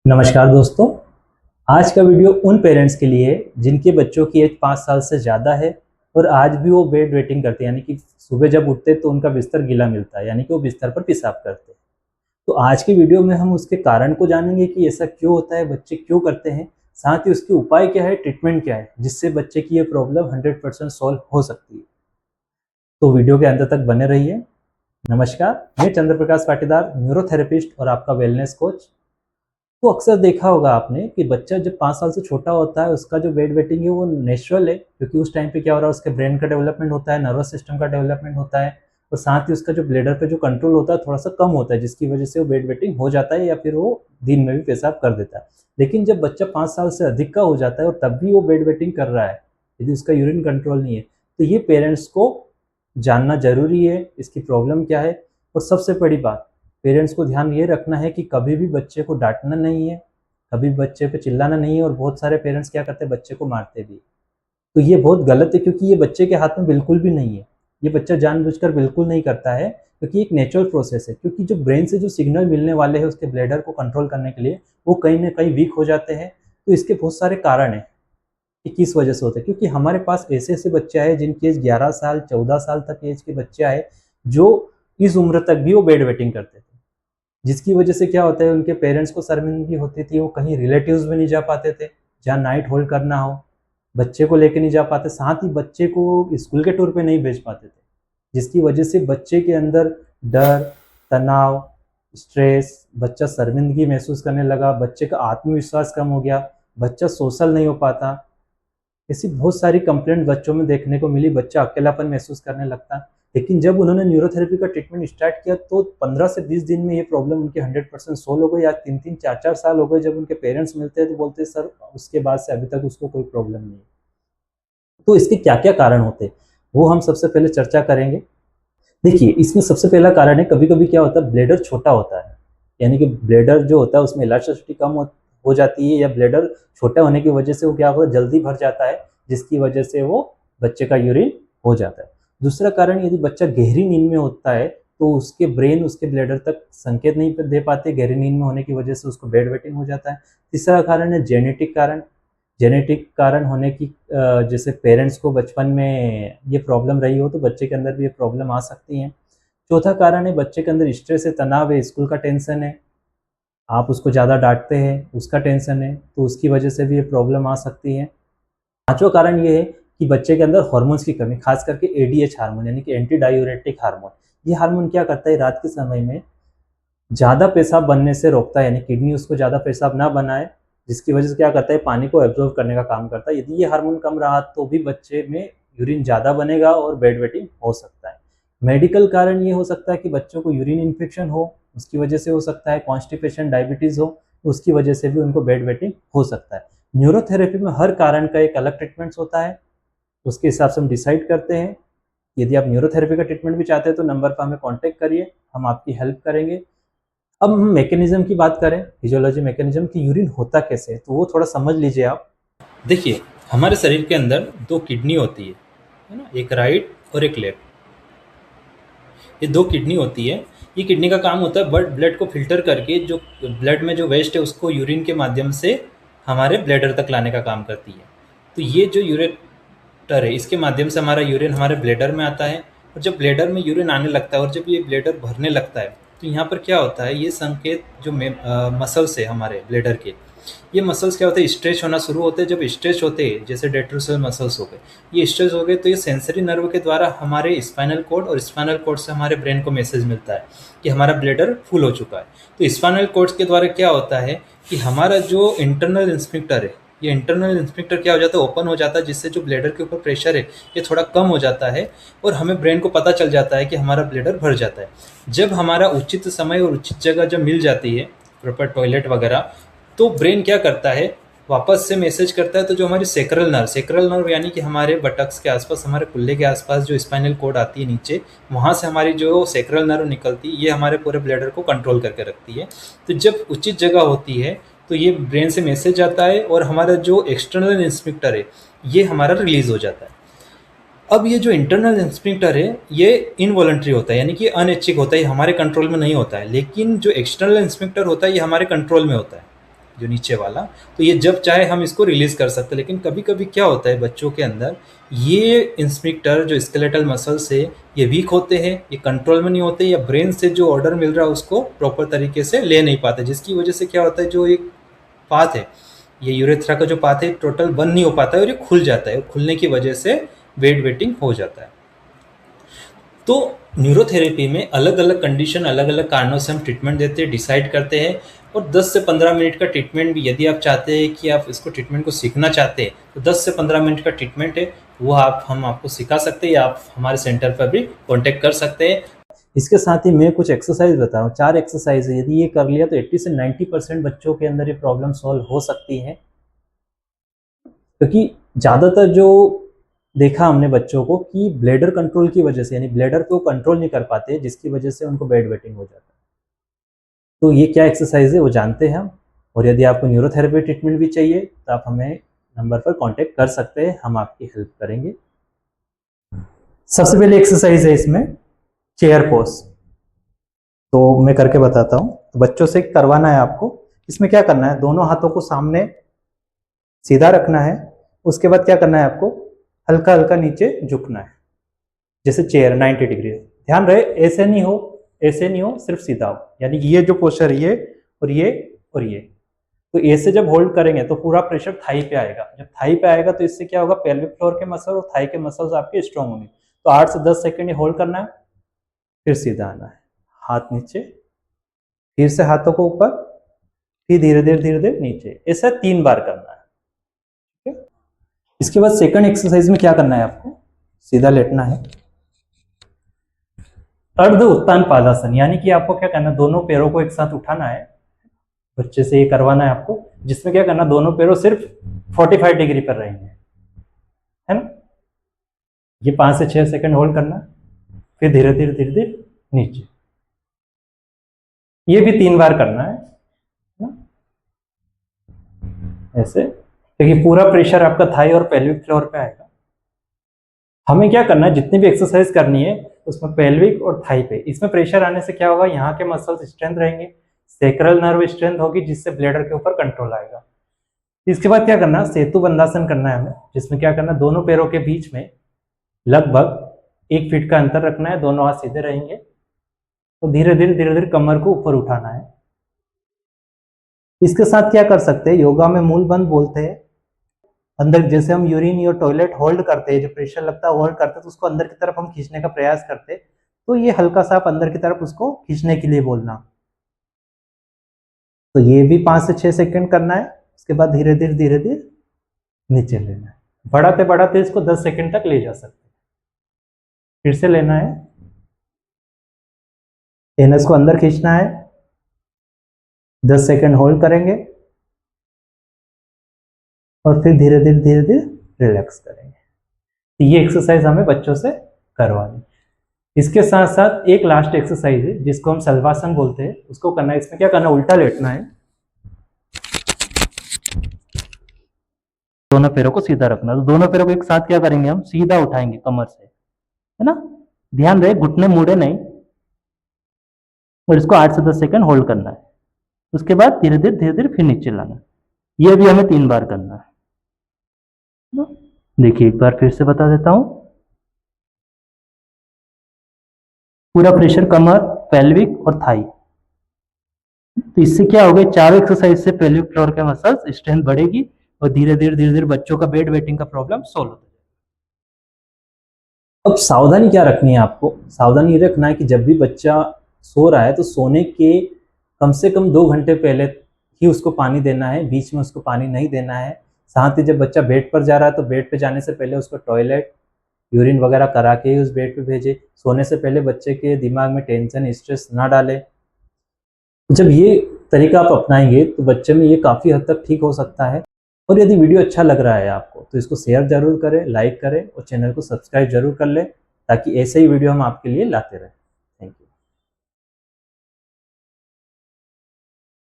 नमस्कार दोस्तों। आज का वीडियो उन पेरेंट्स के लिए है जिनके बच्चों की एज 5 साल से ज़्यादा है और आज भी वो बेड वेटिंग करते हैं, यानी कि सुबह जब उठते तो उनका बिस्तर गीला मिलता है, यानी कि वो बिस्तर पर पेशाब करते हैं। तो आज की वीडियो में हम उसके कारण को जानेंगे कि ऐसा क्यों होता है, बच्चे क्यों करते हैं, साथ ही उसके उपाय क्या है, ट्रीटमेंट क्या है, जिससे बच्चे की ये प्रॉब्लम 100% सॉल्व हो सकती है। तो वीडियो के अंत तक बने रहिए। नमस्कार, मैं चंद्र प्रकाश पाटीदार, न्यूरोथेरेपिस्ट और आपका वेलनेस कोच। तो अक्सर देखा होगा आपने कि बच्चा जब 5 साल से छोटा होता है उसका जो बेड वेटिंग है वो नेचुरल है, क्योंकि उस टाइम पे क्या हो रहा है, उसके ब्रेन का डेवलपमेंट होता है, नर्वस सिस्टम का डेवलपमेंट होता है और साथ ही उसका जो ब्लेडर पे जो कंट्रोल होता है थोड़ा सा कम होता है, जिसकी वजह से वो बेड वेटिंग हो जाता है या फिर वो दिन में भी पेशाब कर देता है। लेकिन जब बच्चा 5 साल से अधिक का हो जाता है और तब भी वो बेड वेटिंग कर रहा है, यदि उसका यूरिन कंट्रोल नहीं है, तो ये पेरेंट्स को जानना जरूरी है इसकी प्रॉब्लम क्या है। और सबसे बड़ी बात, पेरेंट्स को ध्यान ये रखना है कि कभी भी बच्चे को डांटना नहीं है, कभी बच्चे पे चिल्लाना नहीं है। और बहुत सारे पेरेंट्स क्या करते हैं, बच्चे को मारते भी। तो ये बहुत गलत है, क्योंकि ये बच्चे के हाथ में बिल्कुल भी नहीं है। ये बच्चा जानबूझकर बिल्कुल नहीं करता है, क्योंकि एक नेचुरल प्रोसेस है। क्योंकि जो ब्रेन से जो सिग्नल मिलने वाले हैं उसके ब्लैडर को कंट्रोल करने के लिए, वो कहीं ना कहीं वीक हो जाते हैं। तो इसके बहुत सारे कारण हैं कि किस वजह से होता है। क्योंकि हमारे पास ऐसे ऐसे बच्चे आए जिनकी एज 11 साल 14 साल तक एज के बच्चे आए, जो इस उम्र तक भी वो बेड वेटिंग करते थे, जिसकी वजह से क्या होता है, उनके पेरेंट्स को शर्मिंदगी होती थी, वो कहीं रिलेटिव्स में नहीं जा पाते थे जहाँ नाइट होल्ड करना हो, बच्चे को लेके नहीं जा पाते, साथ ही बच्चे को स्कूल के टूर पे नहीं भेज पाते थे, जिसकी वजह से बच्चे के अंदर डर, तनाव, स्ट्रेस, बच्चा शर्मिंदगी महसूस करने लगा, बच्चे का आत्मविश्वास कम हो गया, बच्चा सोशल नहीं हो पाता। ऐसी बहुत सारी कंप्लेंट बच्चों में देखने को मिली, बच्चा अकेलापन महसूस करने लगता। लेकिन जब उन्होंने न्यूरोथेरेपी का ट्रीटमेंट स्टार्ट किया तो 15 से 20 दिन में ये प्रॉब्लम उनके 100% सोल्व हो गई। आज 3-3 4-4 साल हो गए, जब उनके पेरेंट्स मिलते हैं तो बोलते हैं सर उसके बाद से अभी तक उसको कोई प्रॉब्लम नहीं है। तो इसके क्या क्या कारण होते हैं वो हम सबसे पहले चर्चा करेंगे। देखिए, इसमें सबसे पहला कारण है, कभी कभी क्या होता है, ब्लेडर छोटा होता है, यानी कि ब्लेडर जो होता है उसमें इलास्टिसिटी कम हो जाती है, या ब्लेडर छोटा होने की वजह से वो क्या होता है, जल्दी भर जाता है, जिसकी वजह से वो बच्चे का यूरिन हो जाता है। दूसरा कारण, यदि बच्चा गहरी नींद में होता है तो उसके ब्रेन उसके ब्लेडर तक संकेत नहीं दे पाते, गहरी नींद में होने की वजह से उसको बेड वेटिंग हो जाता है। तीसरा कारण है जेनेटिक कारण। जेनेटिक कारण होने की, जैसे पेरेंट्स को बचपन में ये प्रॉब्लम रही हो तो बच्चे के अंदर भी ये प्रॉब्लम आ सकती है। चौथा कारण है, बच्चे के अंदर स्ट्रेस है, तनाव है, स्कूल का टेंशन है, आप उसको ज़्यादा डांटते हैं, उसका टेंशन है, तो उसकी वजह से भी ये प्रॉब्लम आ सकती है। पांचवा कारण ये है कि बच्चे के अंदर हार्मोन्स की कमी, खास करके एडीएच हार्मोन, यानी कि एंटी डायूरेटिक हार्मोन। ये हार्मोन क्या करता है, रात के समय में ज़्यादा पेशाब बनने से रोकता है, यानी किडनी उसको ज़्यादा पेशाब ना बनाए, जिसकी वजह से क्या करता है, पानी को एब्जॉर्ब करने का काम करता है। यदि ये हार्मोन कम रहा तो भी बच्चे में यूरिन ज़्यादा बनेगा और बेड वेटिंग हो सकता है। मेडिकल कारण ये हो सकता है कि बच्चों को यूरिन इन्फेक्शन हो, उसकी वजह से हो सकता है, कॉन्स्टिपेशन, डायबिटीज़ हो, तो उसकी वजह से भी उनको बेड वेटिंग हो सकता है। न्यूरोथेरेपी में हर कारण का एक अलग ट्रीटमेंट्स होता है, उसके हिसाब से हम डिसाइड करते हैं। यदि आप न्यूरोथेरेपी का ट्रीटमेंट भी चाहते हैं तो नंबर पर हमें कॉन्टैक्ट करिए, हम आपकी हेल्प करेंगे। अब हम मैकेनिज्म की बात करें, फिजियोलॉजी मैकेनिज्म की, यूरिन होता कैसे है तो वो थोड़ा समझ लीजिए आप। देखिए, हमारे शरीर के अंदर दो किडनी होती है ना, एक राइट और एक लेफ्ट। ये दो किडनी होती है। ये किडनी का काम होता है ब्लड को फिल्टर करके जो ब्लड में जो वेस्ट है उसको यूरिन के माध्यम से हमारे ब्लैडर तक लाने का काम करती है। तो ये जो यूरेटर है, इसके माध्यम से हमारा यूरिन हमारे ब्लैडर में आता है, और जब ब्लैडर में यूरिन आने लगता है और जब ये ब्लैडर भरने लगता है तो यहाँ पर क्या होता है, ये संकेत जो मसल्स है हमारे ब्लैडर के, ये मसल्स क्या होते हैं, स्ट्रेच होना शुरू होते हैं। जब स्ट्रेच होते हैं, जैसे डेट्रोसल मसल्स हो गए, ये स्ट्रेच हो गए, तो ये सेंसरी नर्व के द्वारा हमारे स्पाइनल कॉर्ड, और स्पाइनल कॉर्ड से हमारे ब्रेन को मैसेज मिलता है कि हमारा ब्लैडर फुल हो चुका है। तो स्पाइनल कॉर्ड के द्वारा क्या होता है कि हमारा जो इंटरनल इंस्पिक्टर है, ये इंटरनल इंस्पिक्टर क्या हो जाता है, ओपन हो जाता है, जिससे जो ब्लैडर के ऊपर प्रेशर है ये थोड़ा कम हो जाता है, और हमें ब्रेन को पता चल जाता है कि हमारा ब्लैडर भर जाता है। जब हमारा उचित समय और उचित जगह जब मिल जाती है, प्रॉपर टॉयलेट वगैरह, तो ब्रेन क्या करता है, वापस से मैसेज करता है। तो जो हमारी सेक्रल नर्व यानी कि हमारे बटक्स के आसपास, हमारे कुल्ले के आसपास जो स्पाइनल कॉर्ड आती है नीचे, वहाँ से हमारी जो सेक्रल नर्व निकलती है, ये हमारे पूरे ब्लैडर को कंट्रोल करके रखती है। तो जब उचित जगह होती है तो ये ब्रेन से मैसेज आता है, और हमारा जो एक्सटर्नल इंस्पिक्टर है ये हमारा रिलीज हो जाता है। अब ये जो इंटरनल इंस्पिक्टर है ये इनवॉलंटरी होता है, यानी कि अनैच्छिक होता है, ये हमारे कंट्रोल में नहीं होता है। लेकिन जो एक्सटर्नल इंस्पिक्टर होता है ये हमारे कंट्रोल में होता है। जो नीचे वाला, तो ये जब चाहे हम इसको रिलीज कर सकते हैं। लेकिन कभी कभी क्या होता है बच्चों के अंदर, ये इंस्पेक्टर जो स्केलेटल मसल्स है ये वीक होते हैं, ये कंट्रोल में नहीं होते, या ब्रेन से जो ऑर्डर मिल रहा है उसको प्रॉपर तरीके से ले नहीं पाते, जिसकी वजह से क्या होता है जो एक पाथ है, ये यूरेथ्रा का जो पाथ है टोटल बंद नहीं हो पाता है और ये खुल जाता है। खुलने की वजह से बेड वेटिंग हो जाता है। तो न्यूरोथेरेपी में अलग अलग कंडीशन, अलग अलग कारणों से हम ट्रीटमेंट देते हैं, डिसाइड करते हैं। और 10 से 15 मिनट का ट्रीटमेंट भी, यदि आप चाहते हैं कि आप इसको ट्रीटमेंट को सीखना चाहते हैं तो 10 से 15 मिनट का ट्रीटमेंट है, वो हम आपको सिखा सकते हैं, या आप हमारे सेंटर पर भी कॉन्टेक्ट कर सकते हैं। इसके साथ ही मैं कुछ एक्सरसाइज बता रहा हूँ, 4 एक्सरसाइज है, यदि ये कर लिया तो 80 से 90% बच्चों के अंदर ये प्रॉब्लम सॉल्व हो सकती है। क्योंकि ज़्यादातर जो देखा हमने बच्चों को कि ब्लैडर कंट्रोल की वजह से, यानी ब्लैडर को कंट्रोल नहीं कर पाते, जिसकी वजह से उनको बेड वेटिंग हो जाता है। तो ये क्या एक्सरसाइज है वो जानते हैं हम। और यदि आपको न्यूरोथेरेपी ट्रीटमेंट भी चाहिए तो आप हमें नंबर पर कांटेक्ट कर सकते हैं, हम आपकी हेल्प करेंगे। सबसे पहले एक्सरसाइज है इसमें चेयर पोज, तो मैं करके बताता हूँ। तो बच्चों से करवाना है आपको। इसमें क्या करना है, दोनों हाथों को सामने सीधा रखना है। उसके बाद क्या करना है आपको, हल्का हल्का नीचे झुकना है, जैसे चेयर 90 डिग्री। ध्यान रहे ऐसे नहीं हो, ऐसे नहीं हो, सिर्फ सीधा हो। यानी कि ये जो पोस्चर, ये और ये और ये, तो ऐसे जब होल्ड करेंगे तो पूरा प्रेशर थाई पे आएगा। जब थाई पे आएगा तो इससे क्या होगा, पेल्विक फ्लोर के मसल और थाई के मसल्स आपके स्ट्रॉन्ग होंगे। तो 8 से 10 सेकंड ये होल्ड करना है, फिर सीधा आना है, हाथ नीचे, फिर से हाथों को ऊपर, फिर धीरे धीरे नीचे। ऐसा 3 बार करना है। ठीक है। इसके बाद सेकंड एक्सरसाइज में क्या करना है आपको, सीधा लेटना है, अर्ध उत्तान पादासन, यानी कि आपको क्या करना है, दोनों पैरों को एक साथ उठाना है। बच्चे से ये करवाना है आपको, जिसमें क्या करना, दोनों पैरों सिर्फ 45 डिग्री पर रहेंगे, है ना। ये 5 से 6 सेकंड होल्ड करना, फिर धीरे धीरे नीचे। ये भी 3 बार करना है ना? ऐसे, क्योंकि पूरा प्रेशर आपका थाई और पेल्विक फ्लोर पे आएगा। हमें क्या करना है, जितनी भी एक्सरसाइज करनी है उसमें पेल्विक और थाई पे, इसमें प्रेशर आने से क्या होगा, यहाँ के मसल्स स्ट्रेंथ रहेंगे, सेक्रल नर्व स्ट्रेंथ होगी, जिससे ब्लैडर के ऊपर कंट्रोल आएगा। इसके बाद क्या करना, सेतु बंधासन करना है हमें, जिसमें क्या करना, दोनों पैरों के बीच में लगभग 1 फीट का अंतर रखना है, दोनों हाथ सीधे रहेंगे। तो धीरे धीरे कमर को ऊपर उठाना है। इसके साथ क्या कर सकते हैं, योगा में मूल बंध बोलते हैं। अंदर जैसे हम यूरिन या टॉयलेट होल्ड करते हैं, जो प्रेशर लगता है होल्ड करते हैं, तो उसको अंदर की तरफ हम खींचने का प्रयास करते हैं। तो ये हल्का सा आप अंदर की तरफ उसको खींचने के लिए बोलना। तो ये भी 5 से 6 सेकंड करना है। उसके बाद धीरे धीरे नीचे लेना है। बढ़ाते बढ़ाते इसको 10 सेकंड तक ले जा सकते हैं। फिर से लेना है, एनएस को अंदर खींचना है, 10 सेकंड होल्ड करेंगे और फिर धीरे धीरे रिलैक्स करेंगे। तो ये एक्सरसाइज हमें बच्चों से करवानी। इसके साथ साथ एक लास्ट एक्सरसाइज है जिसको हम शलभासन बोलते हैं, उसको करना है। इसमें क्या करना है, उल्टा लेटना है, दोनों पैरों को सीधा रखना। तो दोनों पैरों को एक साथ क्या करेंगे, हम सीधा उठाएंगे कमर से, है ना। ध्यान रहे घुटने मुड़े नहीं, और इसको 8 से 10 सेकंड होल्ड करना है। उसके बाद धीरे धीरे फिर नीचे लाना। ये भी हमें 3 बार करना है। देखिए एक बार फिर से बता देता हूं। पूरा प्रेशर कमर, पेल्विक और थाई। तो इससे क्या होगा, 4 एक्सरसाइज से पेल्विक फ्लोर के मसल्स स्ट्रेंथ बढ़ेगी और धीरे धीरे बच्चों का बेड वेटिंग का प्रॉब्लम सॉल्व होता है। अब सावधानी क्या रखनी है आपको, सावधानी ये रखना है कि जब भी बच्चा सो रहा है तो सोने के कम से कम 2 घंटे पहले ही उसको पानी देना है, बीच में उसको पानी नहीं देना है। साथ ही जब बच्चा बेड पर जा रहा है तो बेड पे जाने से पहले उसको टॉयलेट, यूरिन वगैरह करा के ही उस बेड पे भेजे। सोने से पहले बच्चे के दिमाग में टेंशन, स्ट्रेस ना डाले। जब ये तरीका आप अपनाएंगे तो बच्चे में ये काफ़ी हद तक ठीक हो सकता है। और यदि वीडियो अच्छा लग रहा है आपको तो इसको शेयर जरूर करें, लाइक करें और चैनल को सब्सक्राइब जरूर कर लें, ताकि ऐसे ही वीडियो हम आपके लिए लाते रहें।